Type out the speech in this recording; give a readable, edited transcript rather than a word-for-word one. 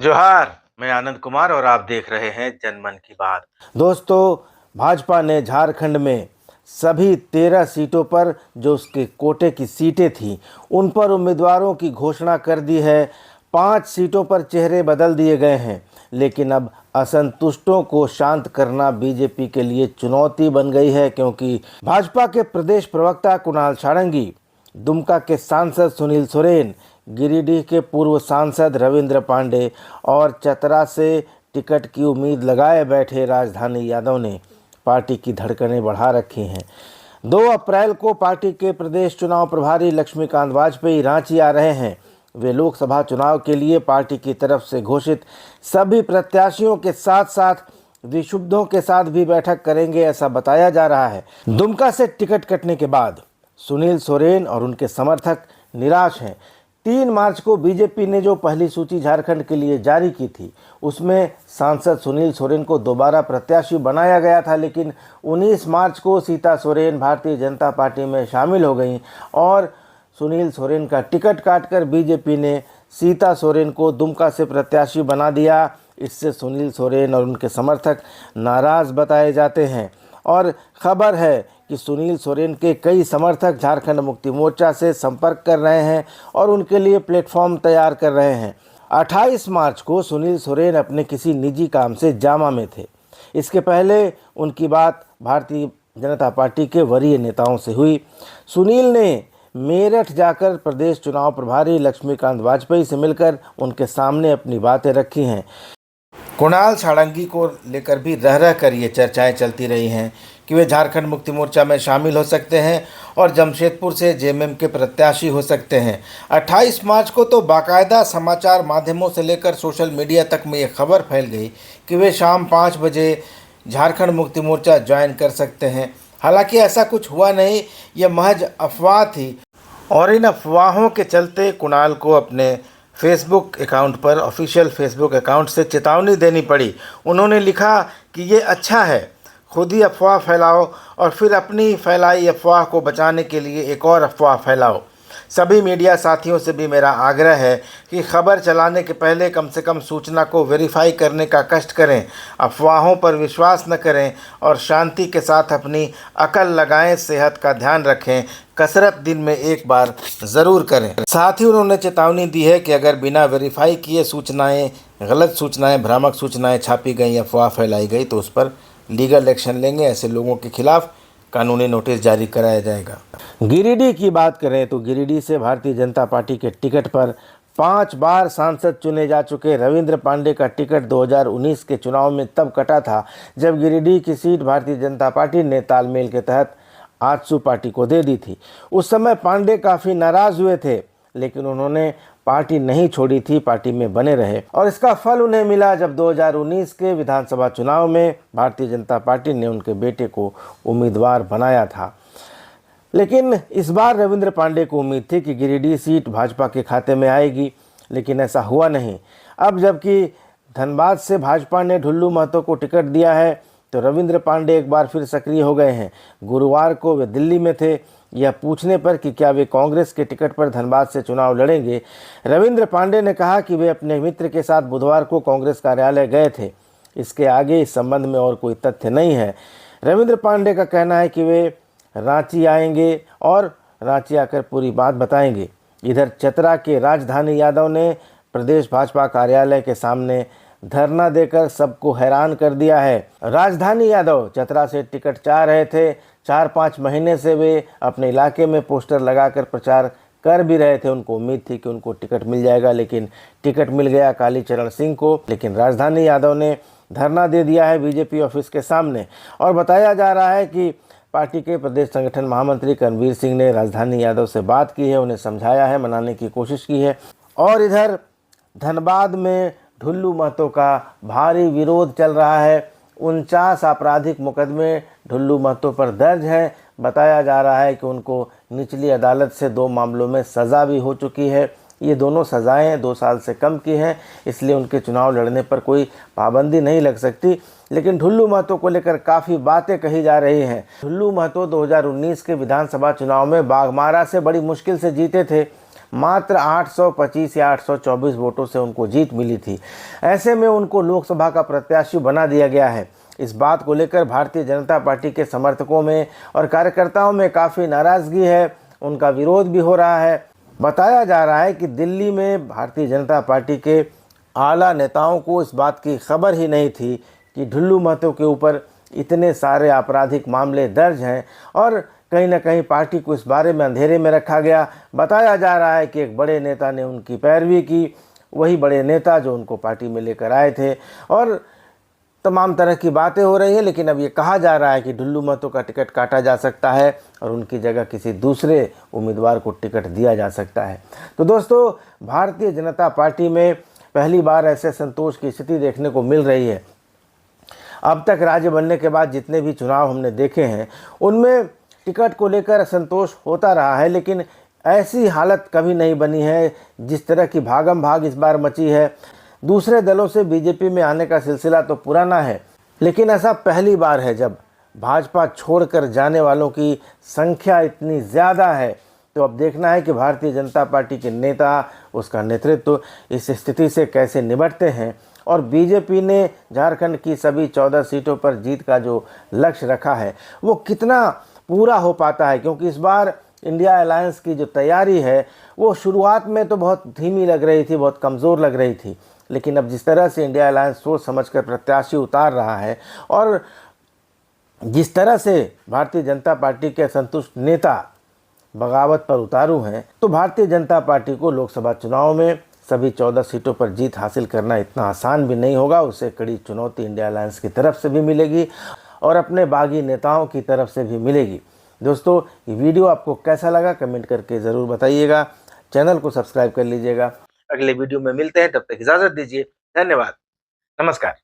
जोहार। मैं आनंद कुमार और आप देख रहे हैं जनमन की बात। दोस्तों, भाजपा ने झारखंड में सभी 13 सीटों पर जो उसके कोटे की सीटें थीं उन पर उम्मीदवारों की घोषणा कर दी है। 5 सीटों पर चेहरे बदल दिए गए हैं, लेकिन अब असंतुष्टों को शांत करना बीजेपी के लिए चुनौती बन गई है, क्योंकि भाजपा के प्रदेश प्रवक्ता कुणाल सारंगी, दुमका के सांसद सुनील सोरेन, गिरिडीह के पूर्व सांसद रविंद्र पांडे और चतरा से टिकट की उम्मीद लगाए बैठे राजधानी यादव ने पार्टी की धड़कनें बढ़ा रखी हैं। 2 अप्रैल को पार्टी के प्रदेश चुनाव प्रभारी लक्ष्मीकांत वाजपेयी रांची आ रहे हैं। वे लोकसभा चुनाव के लिए पार्टी की तरफ से घोषित सभी प्रत्याशियों के साथ साथ विशुद्धों के साथ भी बैठक करेंगे, ऐसा बताया जा रहा है। दुमका से टिकट कटने के बाद सुनील सोरेन और उनके समर्थक निराश हैं। 3 मार्च को बीजेपी ने जो पहली सूची झारखंड के लिए जारी की थी, उसमें सांसद सुनील सोरेन को दोबारा प्रत्याशी बनाया गया था, लेकिन 19 मार्च को सीता सोरेन भारतीय जनता पार्टी में शामिल हो गईं और सुनील सोरेन का टिकट काटकर बीजेपी ने सीता सोरेन को दुमका से प्रत्याशी बना दिया। इससे सुनील सोरेन और उनके समर्थक नाराज़ बताए जाते हैं और खबर है कि सुनील सोरेन के कई समर्थक झारखंड मुक्ति मोर्चा से संपर्क कर रहे हैं और उनके लिए प्लेटफॉर्म तैयार कर रहे हैं। 28 मार्च को सुनील सोरेन अपने किसी निजी काम से जामा में थे। इसके पहले उनकी बात भारतीय जनता पार्टी के वरीय नेताओं से हुई। सुनील ने मेरठ जाकर प्रदेश चुनाव प्रभारी लक्ष्मीकांत वाजपेयी से मिलकर उनके सामने अपनी बातें रखी हैं। कुणाल सारंगी को लेकर भी रह रह कर ये चर्चाएं चलती रही हैं कि वे झारखंड मुक्ति मोर्चा में शामिल हो सकते हैं और जमशेदपुर से जेएमएम के प्रत्याशी हो सकते हैं। 28 मार्च को तो बाकायदा समाचार माध्यमों से लेकर सोशल मीडिया तक में ये खबर फैल गई कि वे शाम 5 बजे झारखंड मुक्ति मोर्चा ज्वाइन कर सकते हैं। हालांकि ऐसा कुछ हुआ नहीं, यह महज अफवाह थी और इन अफवाहों के चलते कुणाल को अपने फेसबुक अकाउंट पर, ऑफिशियल फेसबुक अकाउंट से चेतावनी देनी पड़ी। उन्होंने लिखा कि ये अच्छा है, खुद ही अफवाह फैलाओ और फिर अपनी फैलाई अफवाह को बचाने के लिए एक और अफवाह फैलाओ। सभी मीडिया साथियों से भी मेरा आग्रह है कि खबर चलाने के पहले कम से कम सूचना को वेरीफाई करने का कष्ट करें, अफवाहों पर विश्वास न करें और शांति के साथ अपनी अकल लगाएं, सेहत का ध्यान रखें, कसरत दिन में एक बार ज़रूर करें। साथ ही उन्होंने चेतावनी दी है कि अगर बिना वेरीफाई किए सूचनाएँ, गलत सूचनाएँ, भ्रामक सूचनाएँ छापी गई, अफवाह फैलाई गई तो उस पर लीगल एक्शन लेंगे। ऐसे लोगों के खिलाफ कानूनी नोटिस जारी कराया जाएगा। गिरिडीह की बात करें तो गिरिडीह से भारतीय जनता पार्टी के टिकट पर 5 बार सांसद चुने जा चुके रविंद्र पांडे का टिकट 2019 के चुनाव में तब कटा था जब गिरिडीह की सीट भारतीय जनता पार्टी ने तालमेल के तहत आजसू पार्टी को दे दी थी। उस समय पांडे काफ़ी नाराज़ हुए थे, लेकिन उन्होंने पार्टी नहीं छोड़ी थी, पार्टी में बने रहे और इसका फल उन्हें मिला जब 2019 के विधानसभा चुनाव में भारतीय जनता पार्टी ने उनके बेटे को उम्मीदवार बनाया था। लेकिन इस बार रविंद्र पांडे को उम्मीद थी कि गिरिडीह सीट भाजपा के खाते में आएगी, लेकिन ऐसा हुआ नहीं। अब जबकि धनबाद से भाजपा ने ढुल्लू महतो को टिकट दिया है तो रविंद्र पांडे एक बार फिर सक्रिय हो गए हैं। गुरुवार को वे दिल्ली में थे। यह पूछने पर कि क्या वे कांग्रेस के टिकट पर धनबाद से चुनाव लड़ेंगे, रविंद्र पांडे ने कहा कि वे अपने मित्र के साथ बुधवार को कांग्रेस कार्यालय गए थे। इसके आगे इस संबंध में और कोई तथ्य नहीं है। रविंद्र पांडे का कहना है कि वे रांची आएंगे और रांची आकर पूरी बात बताएंगे। इधर चतरा के राजधानी यादव ने प्रदेश भाजपा कार्यालय के सामने धरना देकर सबको हैरान कर दिया है। राजधानी यादव चतरा से टिकट चाह रहे थे। 4-5 महीने से वे अपने इलाके में पोस्टर लगाकर प्रचार कर भी रहे थे। उनको उम्मीद थी कि उनको टिकट मिल जाएगा, लेकिन टिकट मिल गया कालीचरण सिंह को। लेकिन राजधानी यादव ने धरना दे दिया है बीजेपी ऑफिस के सामने और बताया जा रहा है कि पार्टी के प्रदेश संगठन महामंत्री करणवीर सिंह ने राजधानी यादव से बात की है, उन्हें समझाया है, मनाने की कोशिश की है। और इधर धनबाद में ढुल्लू महतो का भारी विरोध चल रहा है। 49 आपराधिक मुकदमे ढुल्लू महतो पर दर्ज हैं। बताया जा रहा है कि उनको निचली अदालत से 2 मामलों में सज़ा भी हो चुकी है। ये दोनों सज़ाएं 2 साल से कम की हैं, इसलिए उनके चुनाव लड़ने पर कोई पाबंदी नहीं लग सकती। लेकिन ढुल्लू महतो को लेकर काफ़ी बातें कही जा रही हैं। ढुल्लू महतो 2019 के विधानसभा चुनाव में बाघमारा से बड़ी मुश्किल से जीते थे। मात्र 825 या 824 वोटों से उनको जीत मिली थी। ऐसे में उनको लोकसभा का प्रत्याशी बना दिया गया है। इस बात को लेकर भारतीय जनता पार्टी के समर्थकों में और कार्यकर्ताओं में काफ़ी नाराज़गी है, उनका विरोध भी हो रहा है। बताया जा रहा है कि दिल्ली में भारतीय जनता पार्टी के आला नेताओं को इस बात की खबर ही नहीं थी कि ढुल्लू महतो के ऊपर इतने सारे आपराधिक मामले दर्ज हैं, और कहीं ना कहीं पार्टी को इस बारे में अंधेरे में रखा गया। बताया जा रहा है कि एक बड़े नेता ने उनकी पैरवी की, वही बड़े नेता जो उनको पार्टी में लेकर आए थे, और तमाम तरह की बातें हो रही हैं। लेकिन अब ये कहा जा रहा है कि ढुल्लू महतो का टिकट काटा जा सकता है और उनकी जगह किसी दूसरे उम्मीदवार को टिकट दिया जा सकता है। तो दोस्तों, भारतीय जनता पार्टी में पहली बार ऐसे संतोष की स्थिति देखने को मिल रही है। अब तक राज्य बनने के बाद जितने भी चुनाव हमने देखे हैं उनमें टिकट को लेकर असंतोष होता रहा है, लेकिन ऐसी हालत कभी नहीं बनी है जिस तरह की भागम भाग इस बार मची है। दूसरे दलों से बीजेपी में आने का सिलसिला तो पुराना है, लेकिन ऐसा पहली बार है जब भाजपा छोड़कर जाने वालों की संख्या इतनी ज़्यादा है। तो अब देखना है कि भारतीय जनता पार्टी के नेता, उसका नेतृत्व इस स्थिति से कैसे निपटते हैं, और बीजेपी ने झारखंड की सभी 14 सीटों पर जीत का जो लक्ष्य रखा है वो कितना पूरा हो पाता है। क्योंकि इस बार इंडिया अलायंस की जो तैयारी है वो शुरुआत में तो बहुत धीमी लग रही थी, बहुत कमज़ोर लग रही थी, लेकिन अब जिस तरह से इंडिया अलायंस सोच समझकर प्रत्याशी उतार रहा है और जिस तरह से भारतीय जनता पार्टी के असंतुष्ट नेता बगावत पर उतारू हैं, तो भारतीय जनता पार्टी को लोकसभा चुनाव में सभी 14 सीटों पर जीत हासिल करना इतना आसान भी नहीं होगा। उसे कड़ी चुनौती इंडिया अलायंस की तरफ से भी मिलेगी और अपने बागी नेताओं की तरफ से भी मिलेगी। दोस्तों, ये वीडियो आपको कैसा लगा कमेंट करके ज़रूर बताइएगा। चैनल को सब्सक्राइब कर लीजिएगा। अगले वीडियो में मिलते हैं, तब तक इजाज़त दीजिए। धन्यवाद। नमस्कार।